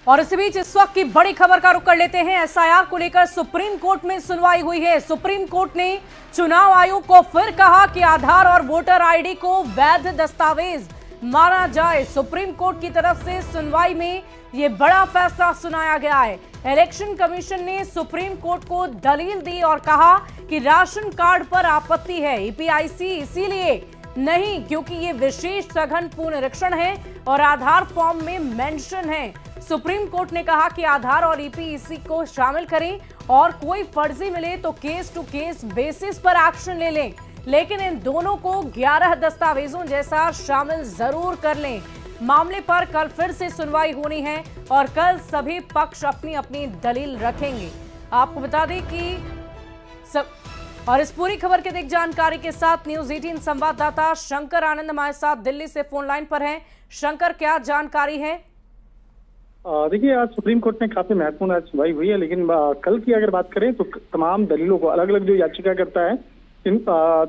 और इसी बीच इस वक्त की बड़ी खबर का रुख कर लेते हैं। एसआईआर को लेकर सुप्रीम कोर्ट में सुनवाई हुई है। सुप्रीम कोर्ट ने चुनाव आयोग को फिर कहा कि आधार और वोटर आईडी को वैध दस्तावेज माना जाए। सुप्रीम कोर्ट की तरफ से सुनवाई में यह बड़ा फैसला सुनाया गया है। इलेक्शन कमीशन ने सुप्रीम कोर्ट को दलील दी और कहा कि राशन कार्ड पर आपत्ति है, ईपीआईसी इसीलिए नहीं क्योंकि ये विशेष सघन पुनरीक्षण है और आधार फॉर्म में मेंशन है। सुप्रीम कोर्ट ने कहा कि आधार और ईपीआईसी को शामिल करें और कोई फर्जी मिले तो केस टू केस बेसिस पर एक्शन ले लें, लेकिन इन दोनों को 11 दस्तावेजों जैसा शामिल जरूर कर लें। मामले पर कल फिर से सुनवाई होनी है और कल सभी पक्ष अपनी अपनी दलील रखेंगे। आपको बता दें कि और इस पूरी खबर की अधिक जानकारी के साथ न्यूज 18 संवाददाता शंकर आनंद हमारे साथ दिल्ली से फोन लाइन पर हैं। शंकर, क्या जानकारी है? देखिए, आज सुप्रीम कोर्ट में काफी महत्वपूर्ण आज सुनवाई हुई है, लेकिन कल की अगर बात करें तो तमाम दलीलों को अलग अलग जो याचिकाकर्ता है, इन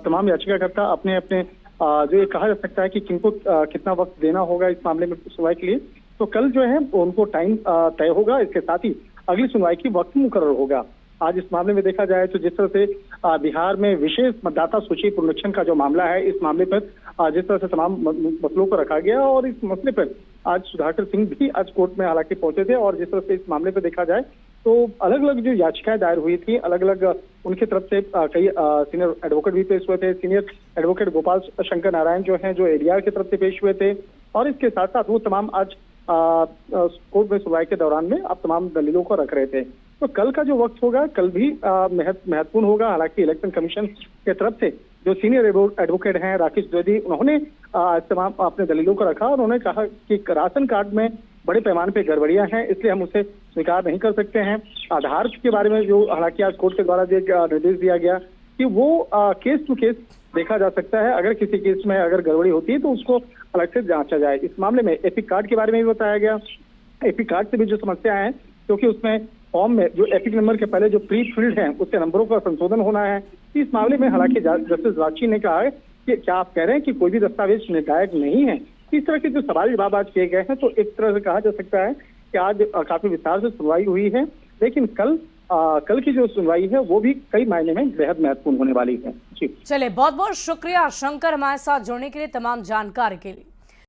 तमाम याचिकाकर्ता अपने अपने जो ये कहा जा सकता है कि किनको कितना वक्त देना होगा इस मामले में सुनवाई के लिए, तो कल जो है उनको टाइम तय होगा। इसके साथ ही अगली सुनवाई की वक्त मुकर्रर होगा। आज इस मामले में देखा जाए तो जिस तरह से बिहार में विशेष मतदाता सूची पुनरीक्षण का जो मामला है, इस मामले पर जिस तरह से तमाम मसलों को रखा गया और इस मसले पर आज सुधाकर सिंह भी आज कोर्ट में हालांकि पहुंचे थे और जिस तरह से इस मामले पर देखा जाए तो अलग अलग जो याचिकाएं दायर हुई थी, अलग अलग उनकी तरफ से कई सीनियर एडवोकेट भी पेश हुए थे। सीनियर एडवोकेट गोपाल शंकर नारायण जो हैं, जो एडीआर की तरफ से पेश हुए थे और इसके साथ साथ वो तमाम आज कोर्ट में सुनवाई के दौरान में आप तमाम दलीलों को रख रहे थे। तो कल का जो वक्त होगा कल भी महत्वपूर्ण होगा। हालांकि इलेक्शन कमीशन के तरफ से जो सीनियर एडवोकेट हैं राकेश द्विवेदी, उन्होंने तमाम अपने दलीलों को रखा और उन्होंने कहा कि राशन कार्ड में बड़े पैमाने पे गड़बड़ियां हैं, इसलिए हम उसे स्वीकार नहीं कर सकते हैं। आधार के बारे में जो हालांकि आज कोर्ट के द्वारा निर्देश दिया गया कि वो केस टू केस देखा जा सकता है, अगर किसी केस में अगर गड़बड़ी होती है तो उसको अलग से जांचा जाए। इस मामले में एपिक कार्ड के बारे में भी बताया गया। एपिक कार्ड से भी जो समस्या है, क्योंकि उसमें फॉर्म में जो एपिक नंबर के पहले जो प्री फील्ड है उसके नंबरों का संशोधन होना है। इस मामले में हालांकि जस्टिस राची ने कहा है कि क्या आप कह रहे हैं कि कोई भी दस्तावेज निर्णायक नहीं है? इस तरह के जो सवाल जवाब आज किए गए हैं, तो एक तरह से कहा जा सकता है कि आज काफी विस्तार से सुनवाई हुई है, लेकिन कल की जो सुनवाई है वो भी कई मायने में बेहद महत्वपूर्ण होने वाली है। जी चलिए, बहुत बहुत शुक्रिया शंकर हमारे साथ जुड़ने के लिए, तमाम जानकारी के लिए।